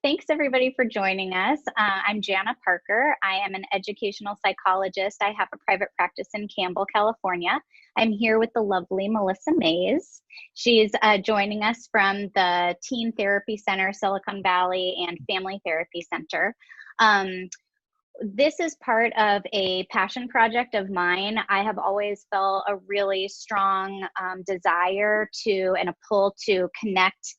thanks everybody for joining us. I'm Jana Parker. I am an educational psychologist. I have a private practice in Campbell, California. I'm here with the lovely Melissa Mays. She's joining us from the Teen Therapy Center, Silicon Valley, and Family Therapy Center. This is part of a passion project of mine. I have always felt a really strong desire to and a pull to connect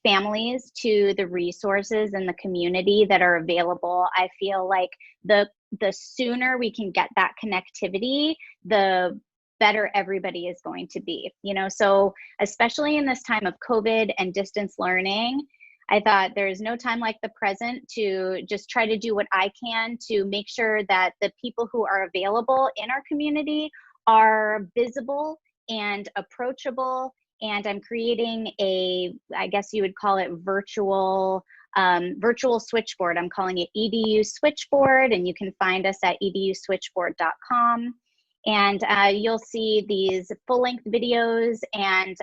families to the resources in the community that are available. I feel like the sooner we can get that connectivity, the better everybody is going to be. So especially in this time of COVID and distance learning, I thought there's no time like the present to just try to do what I can to make sure that the people who are available in our community are visible and approachable. And I'm creating I guess you would call it virtual switchboard. I'm calling it EDU Switchboard, and you can find us at eduswitchboard.com. And you'll see these full-length videos and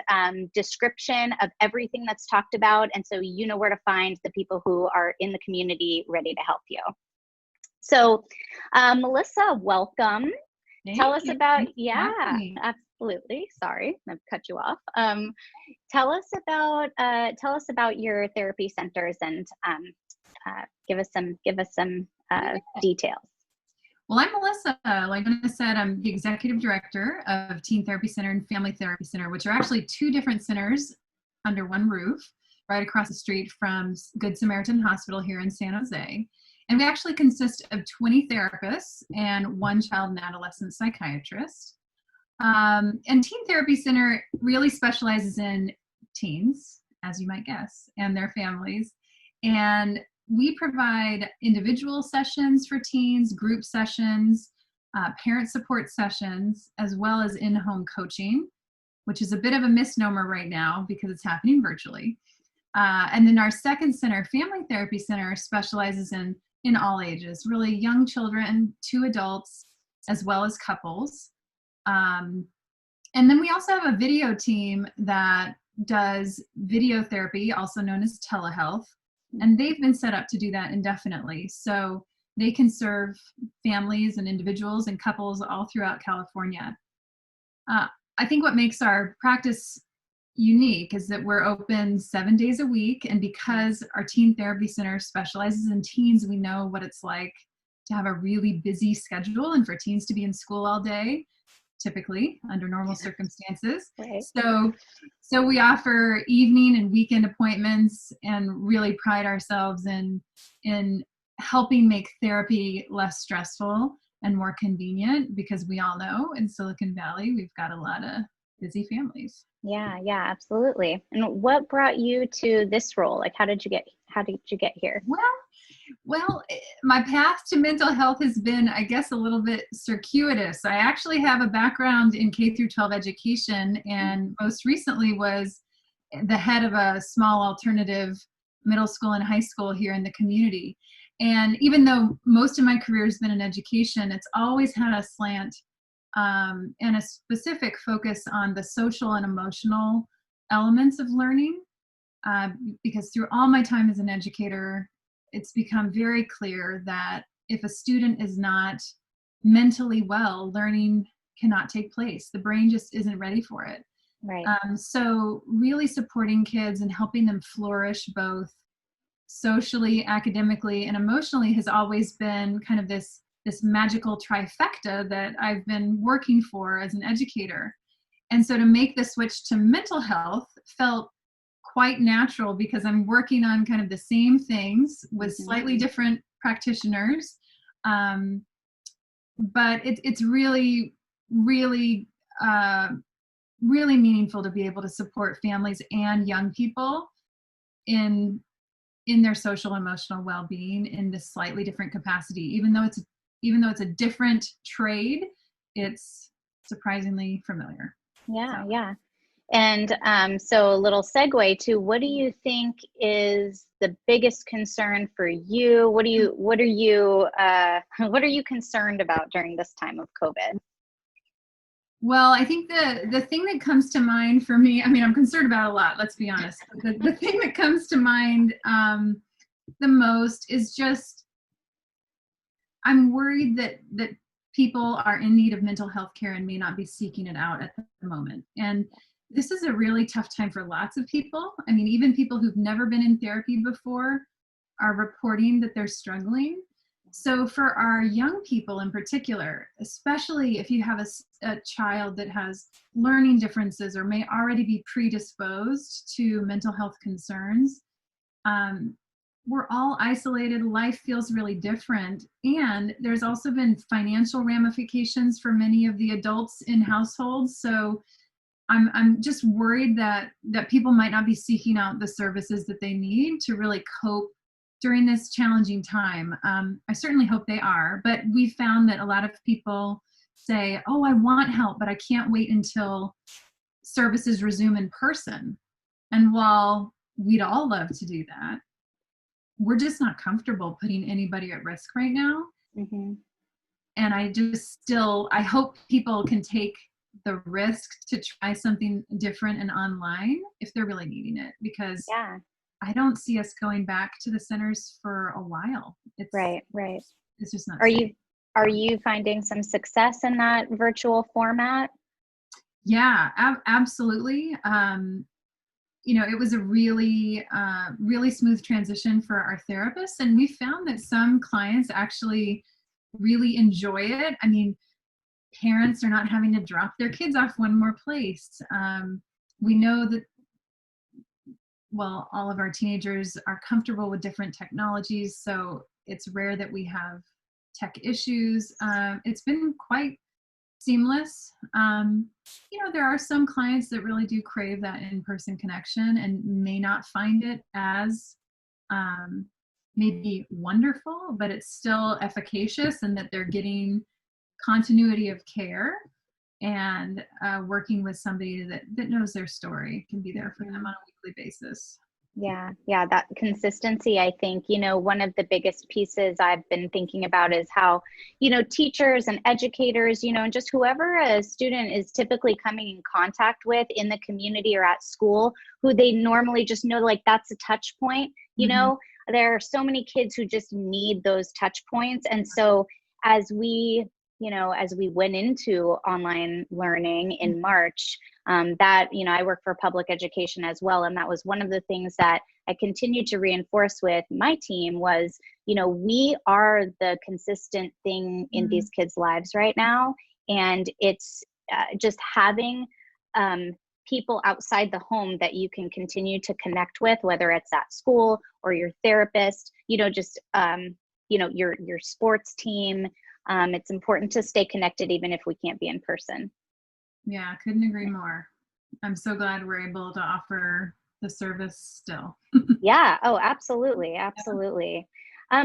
description of everything that's talked about. And so you know where to find the people who are in the community ready to help you. So Melissa, welcome. Tell us about, absolutely. Sorry, I've cut you off. Tell us about your therapy centers and give us some details. Well, I'm Melissa. Like Anna said, I'm the executive director of Teen Therapy Center and Family Therapy Center, which are actually two different centers under one roof, right across the street from Good Samaritan Hospital here in San Jose. And we actually consist of 20 therapists and one child and adolescent psychiatrist. And Teen Therapy Center really specializes in teens, as you might guess, and their families. And we provide individual sessions for teens, group sessions, parent support sessions, as well as in-home coaching, which is a bit of a misnomer right now because it's happening virtually. And then our second center, Family Therapy Center, specializes in all ages, really young children to adults, as well as couples. And then we also have a video team that does video therapy, also known as telehealth. And they've been set up to do that indefinitely. So they can serve families and individuals and couples all throughout California. I think what makes our practice unique is that we're open 7 days a week. And because our Teen Therapy Center specializes in teens, we know what it's like to have a really busy schedule and for teens to be in school all day, typically under normal circumstances. Right. So we offer evening and weekend appointments and really pride ourselves in helping make therapy less stressful and more convenient, because we all know in Silicon Valley, we've got a lot of busy families. Yeah, absolutely. And what brought you to this role? Like, how did you get here? Well, my path to mental health has been, I guess, a little bit circuitous. I actually have a background in K through 12 education, and most recently was the head of a small alternative middle school and high school here in the community. And even though most of my career has been in education, it's always had a slant and a specific focus on the social and emotional elements of learning. Because through all my time as an educator, it's become very clear that if a student is not mentally well, learning cannot take place. The brain just isn't ready for it. Right. So really supporting kids and helping them flourish both socially, academically, and emotionally has always been kind of this magical trifecta that I've been working for as an educator. And so to make the switch to mental health felt quite natural, because I'm working on kind of the same things with slightly different practitioners. But it's really, really, really meaningful to be able to support families and young people in their social emotional well-being in this slightly different capacity. Even though it's a different trade, it's surprisingly familiar. Yeah. And so a little segue to, what do you think is the biggest concern for you? What are you concerned about during this time of COVID? Well, I think the thing that comes to mind for me, I mean, I'm concerned about a lot, let's be honest. The thing that comes to mind the most is just, I'm worried that people are in need of mental health care and may not be seeking it out at the moment. And this is a really tough time for lots of people. I mean, even people who've never been in therapy before are reporting that they're struggling. So for our young people in particular, especially if you have a child that has learning differences or may already be predisposed to mental health concerns, we're all isolated. Life feels really different. And there's also been financial ramifications for many of the adults in households. So I'm just worried that people might not be seeking out the services that they need to really cope during this challenging time. I certainly hope they are, but we found that a lot of people say, oh, I want help, but I can't wait until services resume in person. And while we'd all love to do that, we're just not comfortable putting anybody at risk right now. Mm-hmm. And I hope people can take the risk to try something different and online if they're really needing it, because Yeah. I don't see us going back to the centers for a while. Right. It's just not Are safe. you finding some success in that virtual format? Yeah, absolutely. It was a really, really smooth transition for our therapists. And we found that some clients actually really enjoy it. I mean, parents are not having to drop their kids off one more place. We know that, well, all of our teenagers are comfortable with different technologies, so it's rare that we have tech issues. It's been quite seamless. There are some clients that really do crave that in-person connection and may not find it as maybe wonderful, but it's still efficacious and that they're getting continuity of care, and working with somebody that knows their story, can be there for them on a weekly basis. Yeah, that consistency, I think, one of the biggest pieces I've been thinking about is how, teachers and educators, and just whoever a student is typically coming in contact with in the community or at school, who they normally just know, like, that's a touch point, there are so many kids who just need those touch points. And so as we went into online learning in March, I work for public education as well. And that was one of the things that I continued to reinforce with my team was, we are the consistent thing in these kids' lives right now. And it's just having people outside the home that you can continue to connect with, whether it's at school or your therapist, your sports team. It's important to stay connected even if we can't be in person. Yeah, couldn't agree more. I'm so glad we're able to offer the service still. Yeah. Oh, absolutely.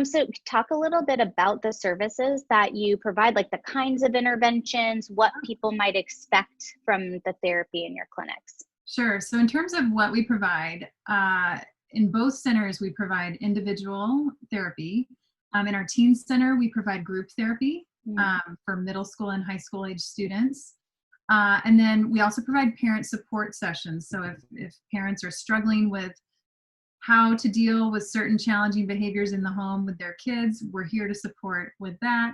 So talk a little bit about the services that you provide, like the kinds of interventions, what people might expect from the therapy in your clinics. Sure. So in terms of what we provide, in both centers, we provide individual therapy. In our teen center, we provide group therapy for middle school and high school age students. And then we also provide parent support sessions. So if parents are struggling with how to deal with certain challenging behaviors in the home with their kids, we're here to support with that.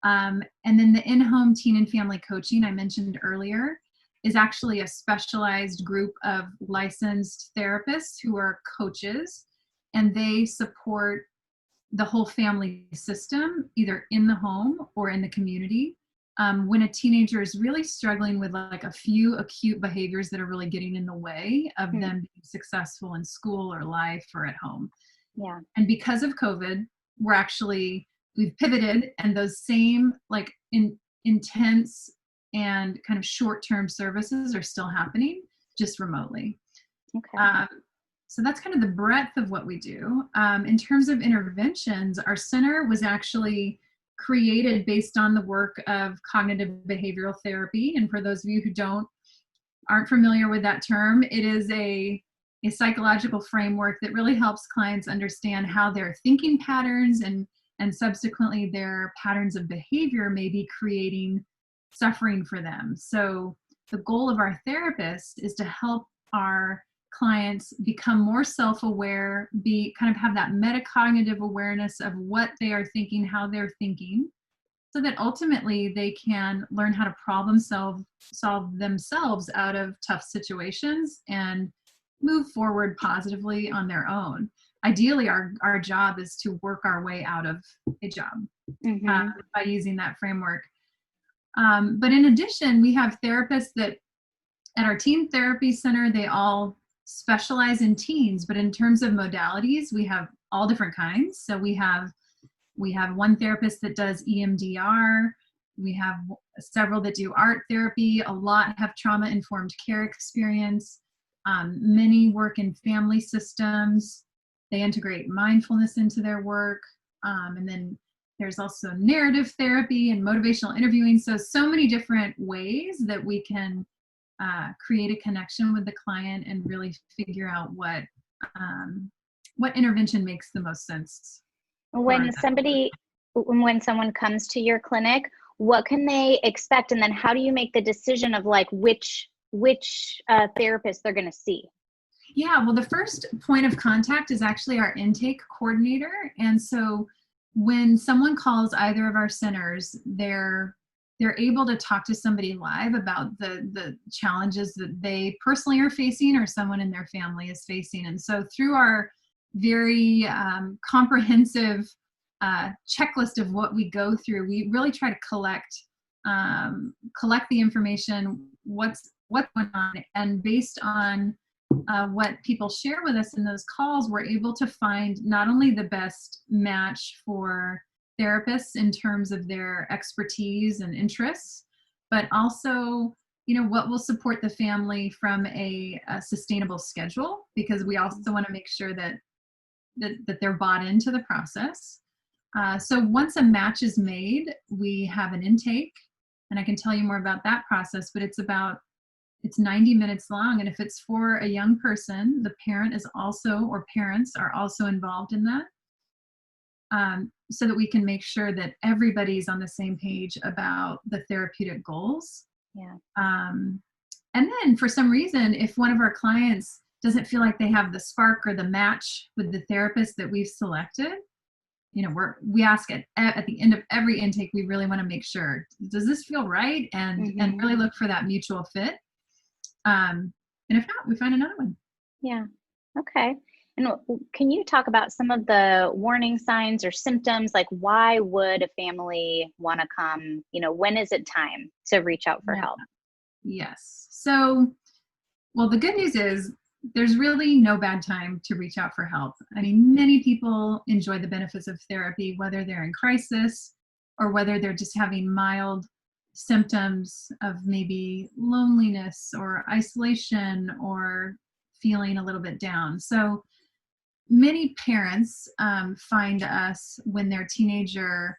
And then the in-home teen and family coaching I mentioned earlier is actually a specialized group of licensed therapists who are coaches, and they support the whole family system, either in the home or in the community. When a teenager is really struggling with like a few acute behaviors that are really getting in the way of them being successful in school or life or at home. Yeah. And because of COVID, we've pivoted, and those same like intense and kind of short-term services are still happening, just remotely. Okay. So that's kind of the breadth of what we do. In terms of interventions, our center was actually created based on the work of cognitive behavioral therapy. And for those of you who aren't familiar with that term, it is a psychological framework that really helps clients understand how their thinking patterns and subsequently their patterns of behavior may be creating suffering for them. So the goal of our therapists is to help our clients become more self-aware, kind of have that metacognitive awareness of what they are thinking, how they're thinking, so that ultimately they can learn how to problem solve themselves out of tough situations and move forward positively on their own. Ideally, our job is to work our way out of a job by using that framework. But in addition, we have therapists that at our teen therapy center, they all specialize in teens, but in terms of modalities, we have all different kinds. So we have one therapist that does EMDR. We have several that do art therapy. A lot have trauma-informed care experience. Many work in family systems. They integrate mindfulness into their work. And then there's also narrative therapy and motivational interviewing. So many different ways that we can create a connection with the client and really figure out what intervention makes the most sense. When someone comes to your clinic, what can they expect? And then how do you make the decision of like which therapist they're going to see? Yeah, well, the first point of contact is actually our intake coordinator. And so when someone calls either of our centers, they're able to talk to somebody live about the challenges that they personally are facing or someone in their family is facing. And so through our very comprehensive checklist of what we go through, we really try to collect the information, what's going on, and based on what people share with us in those calls, we're able to find not only the best match for therapists in terms of their expertise and interests, but also, what will support the family from a sustainable schedule, because we also want to make sure that they're bought into the process. So once a match is made, we have an intake, and I can tell you more about that process, but it's 90 minutes long. And if it's for a young person, the parent is also, or parents are also involved in that, so that we can make sure that everybody's on the same page about the therapeutic goals. Yeah. And then for some reason, if one of our clients doesn't feel like they have the spark or the match with the therapist that we've selected, we ask at the end of every intake, we really want to make sure, does this feel right? And really look for that mutual fit. And if not, we find another one. Yeah. Okay. And can you talk about some of the warning signs or symptoms? Like, why would a family want to come? When is it time to reach out for help? Yes. So, well, the good news is there's really no bad time to reach out for help. I mean, many people enjoy the benefits of therapy, whether they're in crisis or whether they're just having mild symptoms of maybe loneliness or isolation or feeling a little bit down. So many parents find us when their teenager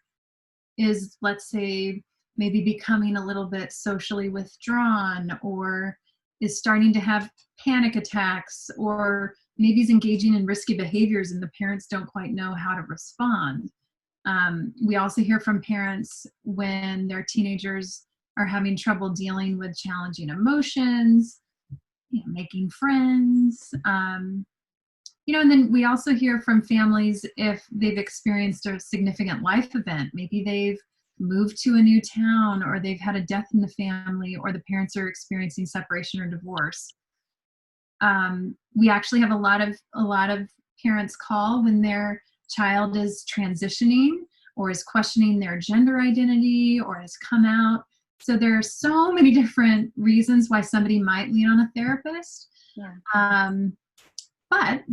is, let's say, maybe becoming a little bit socially withdrawn, or is starting to have panic attacks, or maybe is engaging in risky behaviors and the parents don't quite know how to respond. We also hear from parents when their teenagers are having trouble dealing with challenging emotions, making friends, and then we also hear from families if they've experienced a significant life event. Maybe they've moved to a new town, or they've had a death in the family, or the parents are experiencing separation or divorce. We actually have a lot of parents call when their child is transitioning or is questioning their gender identity or has come out. So there are so many different reasons why somebody might lean on a therapist. Yeah. But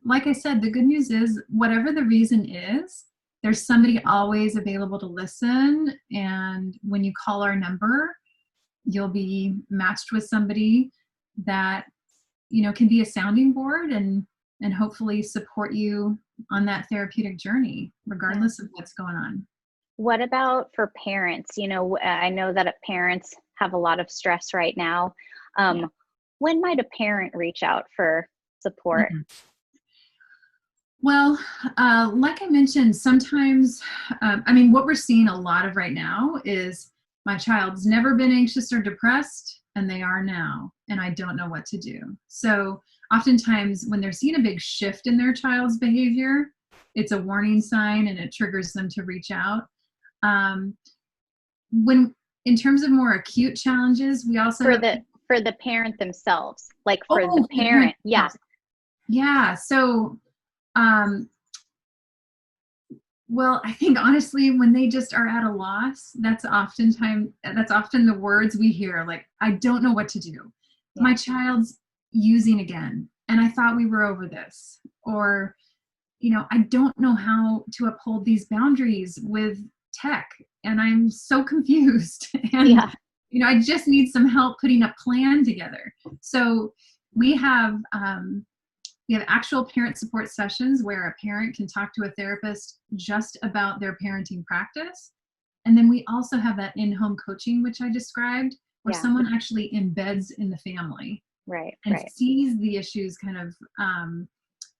like I said, the good news is whatever the reason is, there's somebody always available to listen. And when you call our number, you'll be matched with somebody that, can be a sounding board and hopefully support you on that therapeutic journey, regardless of what's going on. What about for parents? I know that parents have a lot of stress right now. When might a parent reach out for support? Mm-hmm. Well, like I mentioned, sometimes, what we're seeing a lot of right now is my child's never been anxious or depressed, and they are now, and I don't know what to do. So oftentimes when they're seeing a big shift in their child's behavior, it's a warning sign and it triggers them to reach out. When in terms of more acute challenges, we also for the parent themselves, like for oh, the parent. Yeah. Yeah. So, well, I think honestly, when they just are at a loss, that's often the words we hear. Like, I don't know what to do. Yeah. My child's using again, and I thought we were over this. Or, I don't know how to uphold these boundaries with tech, and I'm so confused. And, I just need some help putting a plan together. So we have actual parent support sessions where a parent can talk to a therapist just about their parenting practice. And then we also have that in-home coaching, which I described, where someone actually embeds in the family. And sees the issues kind of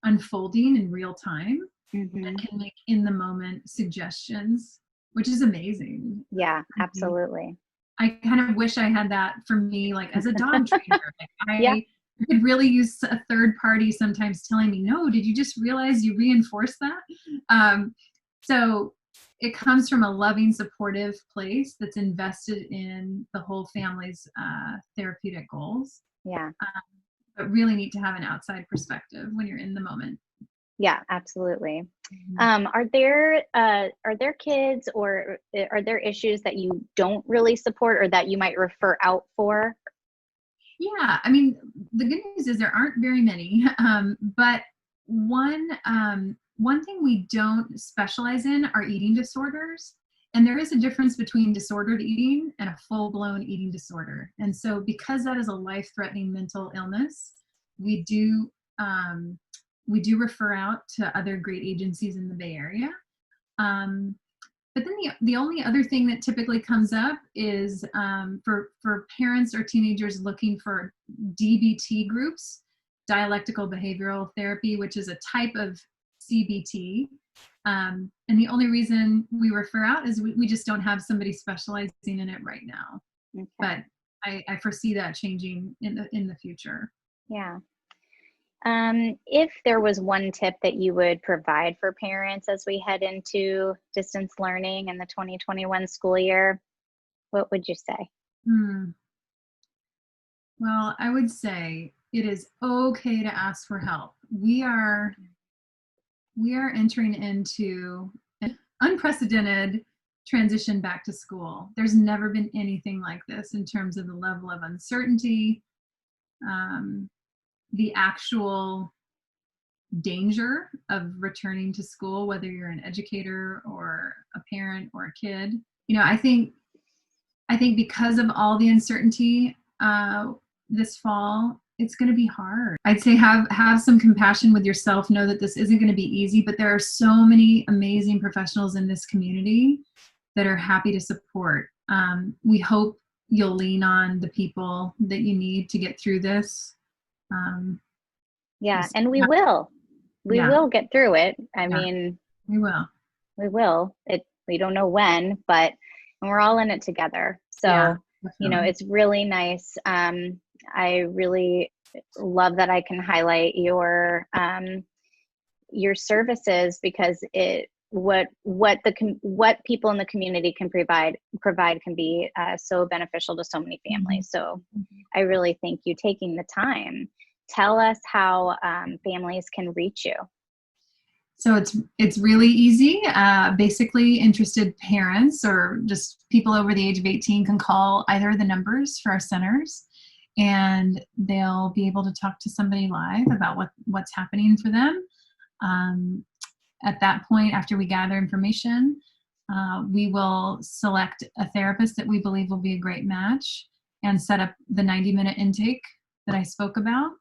unfolding in real time, and can make in the moment suggestions, which is amazing. Yeah, absolutely. I kind of wish I had that for me, like as a dog trainer. I could really use a third party sometimes telling me, no, did you just realize you reinforced that? So it comes from a loving, supportive place that's invested in the whole family's therapeutic goals. Yeah. But really need to have an outside perspective when you're in the moment. Yeah, absolutely. Are there kids or are there issues that you don't really support or that you might refer out for? Yeah, I mean, the good news is there aren't very many, but one thing we don't specialize in are eating disorders. And there is a difference between disordered eating and a full-blown eating disorder. And so because that is a life-threatening mental illness, we do refer out to other great agencies in the Bay Area. But then the only other thing that typically comes up is for parents or teenagers looking for DBT groups, dialectical behavioral therapy, which is a type of CBT. And the only reason we refer out is we just don't have somebody specializing in it right now. Okay. But I foresee that changing in the future. Yeah. If there was one tip that you would provide for parents as we head into distance learning in the 2021 school year, what would you say? Well, I would say it is okay to ask for help. We are entering into an unprecedented transition back to school. There's never been anything like this in terms of the level of uncertainty, the actual danger of returning to school, whether you're an educator or a parent or a kid. I think because of all the uncertainty this fall, it's going to be hard. I'd say have some compassion with yourself. Know that this isn't going to be easy, but there are so many amazing professionals in this community that are happy to support. We hope you'll lean on the people that you need to get through this. And we will. We will get through it. I mean, we will. We don't know when, but we're all in it together. So, it's really nice. I really love that I can highlight your services because what people in the community can provide can be so beneficial to so many families. So I really thank you taking the time. Tell us how families can reach you. So it's really easy. Basically, interested parents or just people over the age of 18 can call either of the numbers for our centers, and they'll be able to talk to somebody live about what's happening for them. At that point, after we gather information, we will select a therapist that we believe will be a great match and set up the 90-minute intake that I spoke about.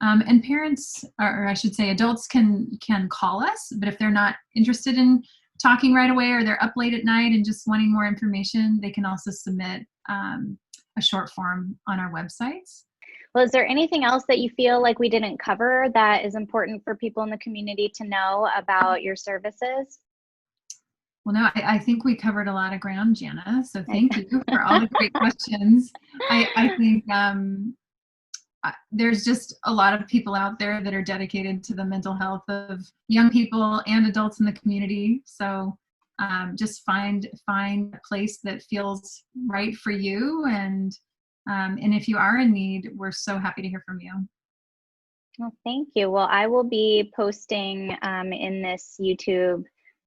And parents, or I should say adults, can call us, but if they're not interested in talking right away or they're up late at night and just wanting more information, they can also submit a short form on our websites. Well, is there anything else that you feel like we didn't cover that is important for people in the community to know about your services? Well, no, I think we covered a lot of ground, Jana. So thank you for all the great questions. I think there's just a lot of people out there that are dedicated to the mental health of young people and adults in the community. So just find a place that feels right for you, and if you are in need, we're so happy to hear from you. Well, thank you. Well, I will be posting in this YouTube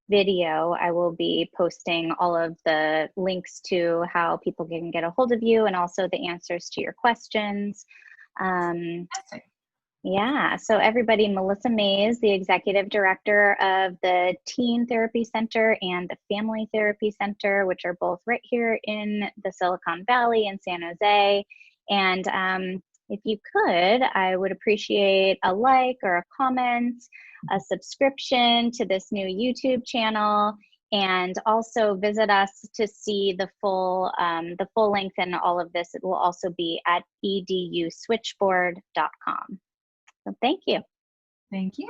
video, I will be posting all of the links to how people can get a hold of you and also the answers to your questions. Yeah, so everybody, Melissa Mays, the Executive Director of the Teen Therapy Center and the Family Therapy Center, which are both right here in the Silicon Valley in San Jose. And if you could, I would appreciate a like or a comment, a subscription to this new YouTube channel, and also visit us to see the full length and all of this. It will also be at eduswitchboard.com. So thank you. Thank you.